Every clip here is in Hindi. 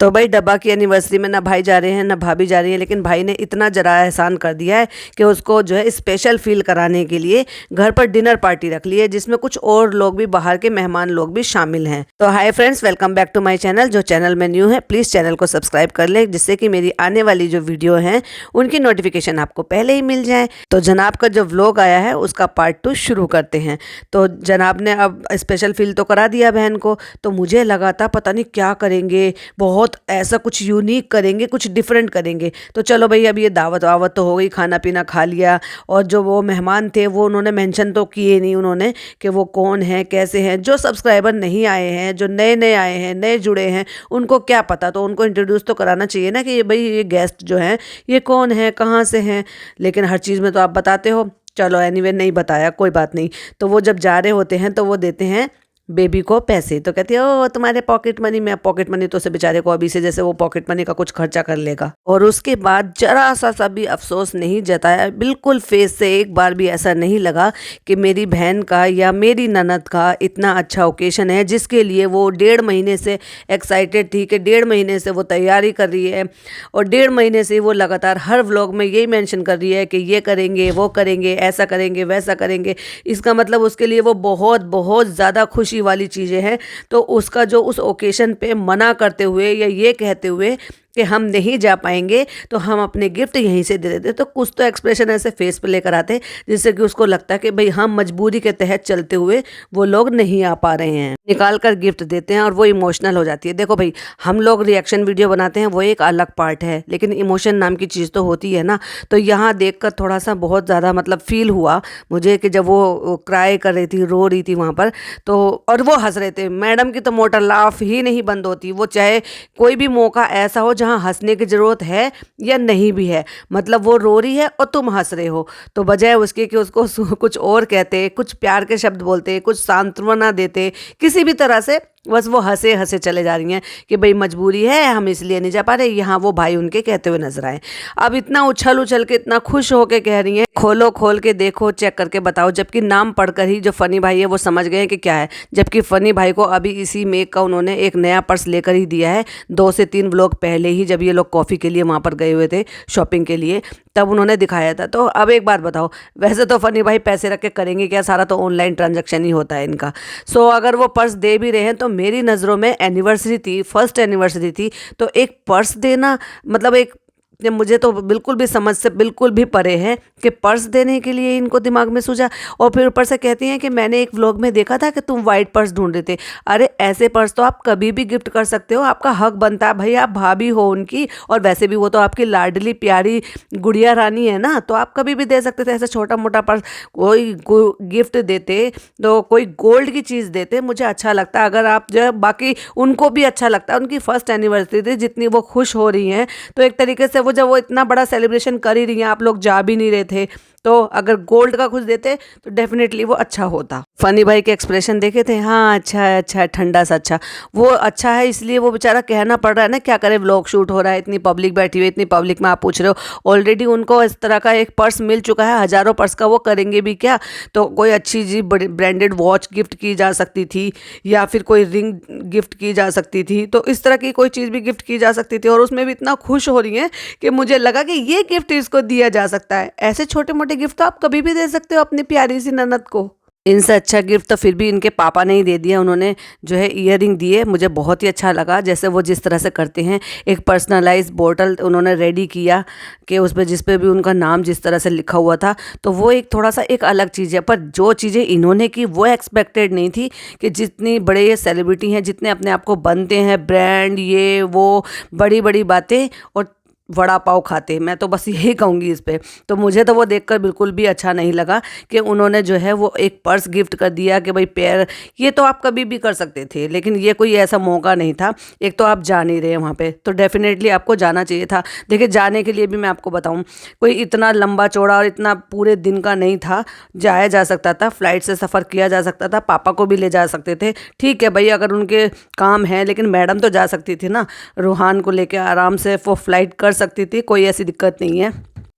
तो भाई डब्बा की एनिवर्सरी में ना भाई जा रहे हैं ना भाभी जा रही है, लेकिन भाई ने इतना जरा एहसान कर दिया है कि उसको जो है स्पेशल फील कराने के लिए घर पर डिनर पार्टी रख ली है, जिसमें कुछ और लोग भी, बाहर के मेहमान लोग भी शामिल हैं। तो hi friends, welcome back to my channel. जो चैनल में न्यू है प्लीज़ चैनल को सब्सक्राइब कर ले, जिससे कि मेरी आने वाली जो वीडियो है उनकी नोटिफिकेशन आपको पहले ही मिल जाए। तो जनाब का जो व्लॉग आया है उसका पार्ट 2 शुरू करते हैं। तो जनाब ने अब स्पेशल फील तो करा दिया बहन को, तो मुझे लगा था पता नहीं क्या करेंगे, बहुत ऐसा कुछ यूनिक करेंगे, कुछ डिफरेंट करेंगे। तो चलो भाई, अब ये दावत वावत तो हो गई, खाना पीना खा लिया। और जो वो मेहमान थे वो उन्होंने मेंशन तो किए नहीं उन्होंने कि वो कौन है कैसे हैं। जो सब्सक्राइबर नहीं आए हैं, जो नए नए आए हैं, नए जुड़े हैं, उनको क्या पता, तो उनको इंट्रोड्यूस तो कराना चाहिए ना कि ये भाई ये गेस्ट जो हैं ये कौन है, कहाँ से हैं। लेकिन हर चीज़ में तो आप बताते हो। चलो एनीवे, नहीं बताया, कोई बात नहीं। तो वो जब जा रहे होते हैं तो वो देते हैं बेबी को पैसे। तो कहती है ओ तुम्हारे पॉकेट मनी में। पॉकेट मनी तो उसे बेचारे को अभी से जैसे वो पॉकेट मनी का कुछ खर्चा कर लेगा। और उसके बाद जरा सा भी अफसोस नहीं जताया, बिल्कुल फेस से एक बार भी ऐसा नहीं लगा कि मेरी बहन का या मेरी ननद का इतना अच्छा ओकेशन है जिसके लिए वो 1.5 महीने से एक्साइटेड थी, कि 1.5 महीने से वो तैयारी कर रही है। और 1.5 महीने से वो लगातार हर व्लॉग में यही मेंशन कर रही है कि ये करेंगे, वो करेंगे, ऐसा करेंगे, वैसा करेंगे। इसका मतलब उसके लिए वो बहुत बहुत ज़्यादा खुशी वाली चीज़ें हैं। तो उसका जो उस ओकेशन पे मना करते हुए या ये कहते हुए कि हम नहीं जा पाएंगे तो हम अपने गिफ्ट यहीं से दे देते, तो कुछ तो एक्सप्रेशन ऐसे फेस पे लेकर आते जिससे कि उसको लगता है कि भाई हम मजबूरी के तहत चलते हुए वो लोग नहीं आ पा रहे हैं। निकाल कर गिफ्ट देते हैं और वो इमोशनल हो जाती है। देखो भाई, हम लोग रिएक्शन वीडियो बनाते हैं वो एक अलग पार्ट है, लेकिन इमोशन नाम की चीज़ तो होती है ना। तो यहाँ देख कर थोड़ा सा बहुत ज़्यादा मतलब फील हुआ मुझे कि जब वो क्राई कर रही थी, रो रही थी वहाँ पर, तो और वो हंस रहे थे। मैडम की तो मोटर लाफ ही नहीं बंद होती, वो चाहे कोई भी मौका ऐसा हो जहाँ हंसने की ज़रूरत है या नहीं भी है, मतलब वो रो रही है और तुम हंस रहे हो, तो बजाय उसके कि उसको कुछ और कहते, कुछ प्यार के शब्द बोलते, कुछ सांत्वना देते, किसी भी तरह से बस वो हंसे हंसे चले जा रही हैं कि भाई मजबूरी है, हम इसलिए नहीं जा पा रहे। यहाँ वो भाई उनके कहते हुए नजर आए। अब इतना उछल उछल के इतना खुश होके कह रही हैं खोलो, खोल के देखो, चेक करके बताओ, जबकि नाम पढ़कर ही जो फनी भाई है वो समझ गए कि क्या है। जबकि फनी भाई को अभी इसी मेक का उन्होंने एक नया पर्स लेकर ही दिया है, 2 से 3 व्लॉग पहले ही, जब ये लोग कॉफ़ी के लिए वहाँ पर गए हुए थे शॉपिंग के लिए, तब उन्होंने दिखाया था। तो अब एक बात बताओ, वैसे तो फनी भाई पैसे रख के करेंगे क्या, सारा तो ऑनलाइन ट्रांजैक्शन ही होता है इनका। सो अगर वो पर्स दे भी रहे हैं तो मेरी नज़रों में एनिवर्सरी थी, फर्स्ट एनिवर्सरी थी, तो एक पर्स देना मतलब एक, मुझे तो बिल्कुल भी समझ से बिल्कुल भी परे है कि पर्स देने के लिए इनको दिमाग में सूझा। और फिर ऊपर से कहती हैं कि मैंने एक व्लॉग में देखा था कि तुम वाइट पर्स ढूंढ रहे थे। अरे ऐसे पर्स तो आप कभी भी गिफ्ट कर सकते हो, आपका हक बनता है भाई, आप भाभी हो उनकी, और वैसे भी वो तो आपकी लाडली प्यारी गुड़िया रानी है ना, तो आप कभी भी दे सकते थे ऐसा छोटा मोटा पर्स। कोई गिफ्ट देते तो कोई गोल्ड की चीज़ देते, मुझे अच्छा लगता। अगर आप जो है, बाकी उनको भी अच्छा लगता, उनकी फर्स्ट एनिवर्सरी थी, जितनी वो खुश हो रही हैं, तो एक तरीके से जब वो इतना बड़ा सेलिब्रेशन कर ही रही हैं, आप लोग जा भी नहीं रहे थे, तो अगर गोल्ड का कुछ देते तो डेफिनेटली वो अच्छा होता। फनी भाई के एक्सप्रेशन देखे थे, हाँ अच्छा है, अच्छा है, ठंडा सा अच्छा। वो अच्छा है इसलिए वो बेचारा कहना पड़ रहा है ना, क्या करे, व्लॉग शूट हो रहा है, इतनी पब्लिक बैठी हुई, इतनी पब्लिक में आप पूछ रहे हो। ऑलरेडी उनको इस तरह का एक पर्स मिल चुका है, हज़ारों पर्स का, वो करेंगे भी क्या। तो कोई अच्छी जी बड़ी ब्रांडेड वॉच गिफ्ट की जा सकती थी, या फिर कोई रिंग गिफ्ट की जा सकती थी, तो इस तरह की कोई चीज़ भी गिफ्ट की जा सकती थी। और उसमें भी इतना खुश हो रही हैं कि मुझे लगा कि ये गिफ्ट इसको दिया जा सकता है। ऐसे छोटे मोटे गिफ्ट तो आप कभी भी दे सकते हो अपनी प्यारी सी ननद को। इनसे अच्छा गिफ्ट तो फिर भी इनके पापा ने ही दे दिया। उन्होंने जो है ईयररिंग दिए, मुझे बहुत ही अच्छा लगा, जैसे वो जिस तरह से करते हैं। एक पर्सनलाइज बोतल उन्होंने रेडी किया कि उस पर जिस पे भी उनका नाम जिस तरह से लिखा हुआ था, तो वो एक थोड़ा सा एक अलग चीज़ है। पर जो चीज़ें इन्होंने की वो एक्सपेक्टेड नहीं थी कि जितनी बड़े ये सेलिब्रिटी हैं, जितने अपने आप को बनते हैं ब्रांड, ये वो बड़ी बड़ी बातें, और वड़ा पाव खाते, मैं तो बस यही कहूँगी इस पे। तो मुझे तो वो देखकर बिल्कुल भी अच्छा नहीं लगा कि उन्होंने जो है वो एक पर्स गिफ्ट कर दिया कि भाई पैर, ये तो आप कभी भी कर सकते थे, लेकिन ये कोई ऐसा मौका नहीं था। एक तो आप जा नहीं रहे वहाँ पे, तो डेफिनेटली आपको जाना चाहिए था। देखिए, जाने के लिए भी मैं आपको बताऊँ, कोई इतना लंबा चौड़ा और इतना पूरे दिन का नहीं था, जाया जा सकता था, फ्लाइट से सफ़र किया जा सकता था, पापा को भी ले जा सकते थे। ठीक है भाई, अगर उनके काम है, लेकिन मैडम तो जा सकती थी ना, रूहान को लेकर आराम से वो फ्लाइट कर सकती थी, कोई ऐसी दिक्कत नहीं है।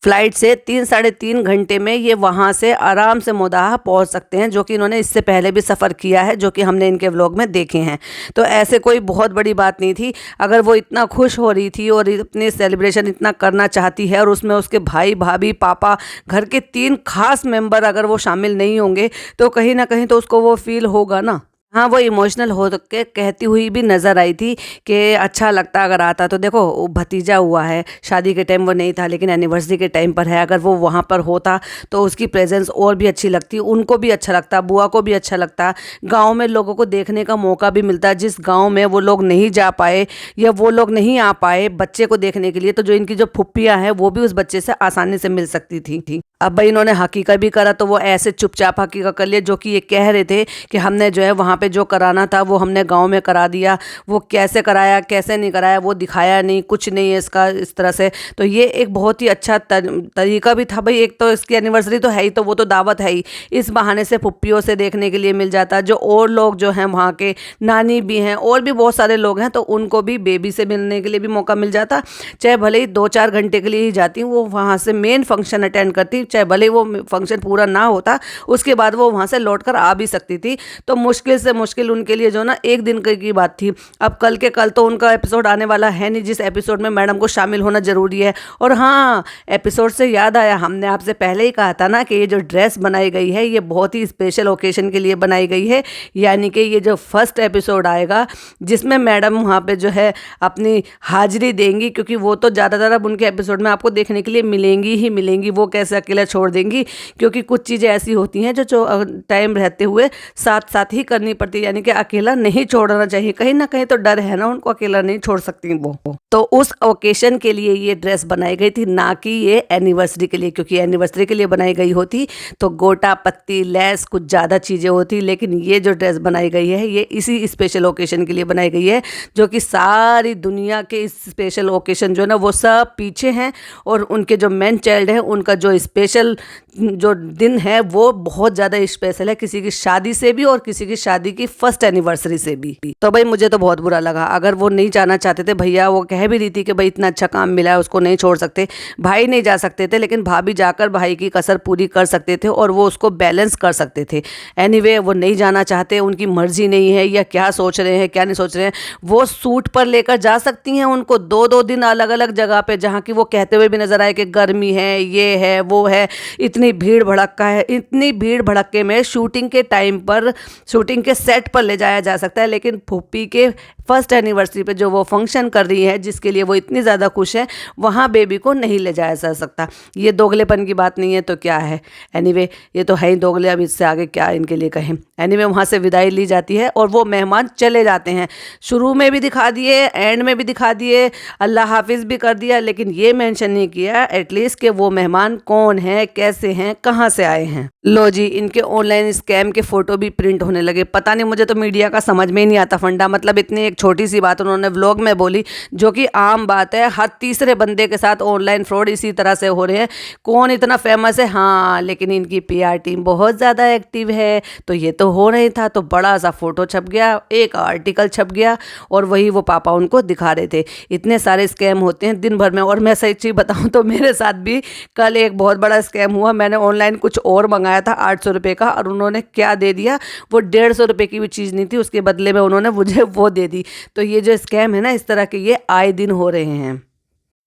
फ्लाइट से 3-3.5 घंटे में ये वहाँ से आराम से मोदाहा पहुँच सकते हैं, जो कि इन्होंने इससे पहले भी सफ़र किया है, जो कि हमने इनके व्लॉग में देखे हैं। तो ऐसे कोई बहुत बड़ी बात नहीं थी। अगर वो इतना खुश हो रही थी और अपनी सेलिब्रेशन इतना करना चाहती है और उसमें उसके भाई भाभी पापा घर के 3 खास मेंबर अगर वो शामिल नहीं होंगे तो कहीं ना कहीं तो उसको वो फील होगा ना। हाँ, वो इमोशनल हो के कहती हुई भी नज़र आई थी कि अच्छा लगता अगर आता। तो देखो वो भतीजा हुआ है, शादी के टाइम वो नहीं था लेकिन एनिवर्सरी के टाइम पर है, अगर वो वहाँ पर होता तो उसकी प्रेजेंस और भी अच्छी लगती, उनको भी अच्छा लगता, बुआ को भी अच्छा लगता, गांव में लोगों को देखने का मौका भी मिलता। जिस गांव में वो लोग नहीं जा पाए या वो लोग नहीं आ पाए बच्चे को देखने के लिए, तो जो इनकी जो फुप्पियाँ हैं वो भी उस बच्चे से आसानी से मिल सकती थी। अब भाई इन्होंने हकीका भी करा तो वो ऐसे चुपचाप हकीका कर लिया, जो कि ये कह रहे थे कि हमने जो है वहाँ पे जो कराना था वो हमने गांव में करा दिया। वो कैसे कराया कैसे नहीं कराया वो दिखाया नहीं, कुछ नहीं है इसका इस तरह से। तो ये एक बहुत ही अच्छा तरीका भी था भाई। एक तो इसकी एनिवर्सरी तो है ही, तो वो तो दावत है ही, इस बहाने से फुप्पियों से देखने के लिए मिल जाता। जो और लोग जो हैं वहाँ के नानी भी हैं और भी बहुत सारे लोग हैं, तो उनको भी बेबी से मिलने के लिए भी मौका मिल जाता। चाहे भले ही 2-4 घंटे के लिए ही जाती, वो वहाँ से मेन फंक्शन अटेंड करती, चाहे भले वो फंक्शन पूरा ना होता, उसके बाद वो वहाँ से लौट कर आ भी सकती थी। तो मुश्किल से मुश्किल उनके लिए जो ना एक दिन की बात थी। अब कल के कल तो उनका एपिसोड आने वाला है नहीं, जिस एपिसोड में मैडम को शामिल होना ज़रूरी है। और हाँ, एपिसोड से याद आया, हमने आपसे पहले ही कहा था ना कि ये जो ड्रेस बनाई गई है ये बहुत ही स्पेशल ओकेशन के लिए बनाई गई है। यानी कि ये जो फर्स्ट एपिसोड आएगा जिसमें मैडम वहाँ पे जो है अपनी हाजिरी देंगी, क्योंकि वो तो ज़्यादातर अब उनके एपिसोड में आपको देखने के लिए मिलेंगी ही मिलेंगी। वो कैसे अकेला छोड़ देंगी, क्योंकि कुछ चीज़ें ऐसी होती हैं जो टाइम रहते हुए साथ साथ ही करनी पड़ती है। यानी कि अकेला नहीं छोड़ना चाहिए, कहीं ना कहीं तो डर है ना, उनको अकेला नहीं छोड़ सकती वो। तो उस ओकेशन के लिए ये ड्रेस बनाई गई थी, ना कि ये एनिवर्सरी के लिए। क्योंकि एनिवर्सरी के लिए बनाई गई होती तो गोटा पत्ती लेस कुछ ज़्यादा चीज़ें होती, लेकिन ये जो ड्रेस बनाई गई है ये इसी स्पेशल ओकेशन के लिए बनाई गई है, जो कि सारी दुनिया के इस स्पेशल ओकेशन जो है ना वो सब पीछे हैं। और उनके जो मैन चाइल्ड है उनका जो स्पेशल जो दिन है वो बहुत ज़्यादा स्पेशल है, किसी की शादी से भी और किसी की शादी की फर्स्ट एनिवर्सरी से भी। तो भाई मुझे तो बहुत बुरा लगा। अगर वो नहीं जाना चाहते थे, भैया वो कह भी रही थी कि भाई इतना अच्छा काम मिला है उसको नहीं छोड़ सकते, भाई नहीं जा सकते थे, लेकिन भाभी जाकर भाई की कसर पूरी कर सकते थे और वो उसको बैलेंस कर सकते थे। एनीवे वो नहीं जाना चाहते, उनकी मर्जी नहीं है, या क्या सोच रहे हैं क्या नहीं सोच रहे हैं, वो सूट पर लेकर जा सकती हैं उनको 2-2 दिन अलग अलग जगह पे, जहाँ की वो कहते हुए भी नजर आए कि गर्मी है, ये है वो है, इतनी भीड़ भड़क्का है। इतनी भीड़ भड़क्के में शूटिंग के टाइम पर शूटिंग के सेट पर ले जाया जा सकता है, लेकिन फूफी के फर्स्ट एनिवर्सरी पे जो वो फंक्शन कर रही है जिसके लिए वो इतनी ज़्यादा खुश है, वहाँ बेबी को नहीं ले जाया जा सकता। ये दोगलेपन की बात नहीं है तो क्या है। एनीवे ये तो है ही दोगले, अब इससे आगे क्या इनके लिए कहें। एनीवे वहाँ से विदाई ली जाती है और वो मेहमान चले जाते हैं। शुरू में भी दिखा दिए, एंड में भी दिखा दिए, अल्लाह हाफिज़ भी कर दिया, लेकिन ये मेंशन नहीं किया एटलीस्ट कि वो मेहमान कौन है, कैसे हैं, कहाँ से आए हैं। लो जी, इनके ऑनलाइन स्कैम के फ़ोटो भी प्रिंट होने लगे। पता नहीं, मुझे तो मीडिया का समझ में ही नहीं आता फंडा। मतलब इतनी एक छोटी सी बात उन्होंने व्लॉग में बोली, जो कि आम बात है, हर तीसरे बंदे के साथ ऑनलाइन फ्रॉड इसी तरह से हो रहे हैं। कौन इतना फेमस है, हाँ, लेकिन इनकी पीआर टीम बहुत ज़्यादा एक्टिव है। तो ये तो हो नहीं था, तो बड़ा सा फ़ोटो छप गया, एक आर्टिकल छप गया और वही वो पापा उनको दिखा रहे थे। इतने सारे स्कैम होते हैं दिन भर में। और मैं सही चीज़ बताऊँ तो मेरे साथ भी कल एक बहुत बड़ा स्कैम हुआ। मैंने ऑनलाइन कुछ और मंगाया था 800 रुपये का, और उन्होंने क्या दे दिया, वो 150 रुपये की भी चीज़ नहीं थी, उसके बदले में उन्होंने मुझे वो दे दी। तो ये जो स्कैम है ना, इस तरह के ये आए दिन हो रहे हैं।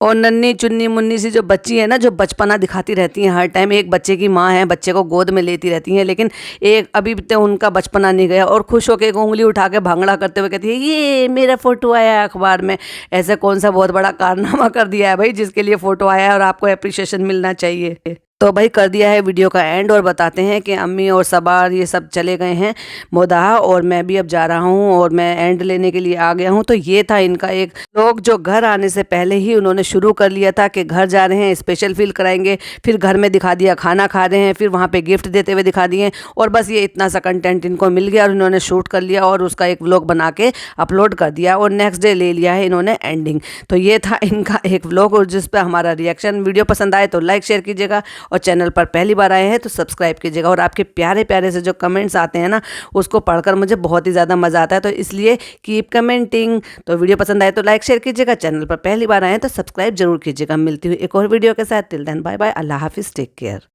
और नन्ही चुन्नी मुन्नी सी जो बच्ची है ना, जो बचपना दिखाती रहती हैं हर टाइम, एक बच्चे की माँ है, बच्चे को गोद में लेती रहती हैं, लेकिन एक अभी तो उनका बचपना नहीं गया, और खुश होकर एक उंगली उठा के भांगड़ा करते हुए कहती है ये मेरा फ़ोटो आया है अखबार में। ऐसे कौन सा बहुत बड़ा कारनामा कर दिया है भाई जिसके लिए फ़ोटो आया है और आपको अप्रिशिएशन मिलना चाहिए। तो भाई कर दिया है वीडियो का एंड, और बताते हैं कि अम्मी और सबार ये सब चले गए हैं मोदाहा, और मैं भी अब जा रहा हूँ और मैं एंड लेने के लिए आ गया हूँ। तो ये था इनका एक लोग जो घर आने से पहले ही उन्होंने शुरू कर लिया था कि घर जा रहे हैं, स्पेशल फील कराएंगे, फिर घर में दिखा दिया खाना खा रहे हैं, फिर वहाँ पे गिफ्ट देते हुए दिखा दिए, और बस ये इतना सा कंटेंट इनको मिल गया और इन्होंने शूट कर लिया और उसका एक व्लॉग बना के अपलोड कर दिया, और नेक्स्ट डे ले लिया है इन्होंने एंडिंग। तो ये था इनका एक व्लॉग, और जिस पर हमारा रिएक्शन। वीडियो पसंद आए तो लाइक शेयर कीजिएगा और चैनल पर पहली बार आए हैं तो सब्सक्राइब कीजिएगा। और आपके प्यारे प्यारे से जो कमेंट्स आते हैं ना, उसको पढ़कर मुझे बहुत ही ज़्यादा मज़ा आता है, तो इसलिए कीप कमेंटिंग। तो वीडियो पसंद आए तो लाइक शेयर कीजिएगा, चैनल पर पहली बार आए हैं तो सब्सक्राइब जरूर कीजिएगा। मिलती हूँ एक और वीडियो के साथ। टिल देन बाय बाय, अल्लाह हाफिज़, टेक केयर।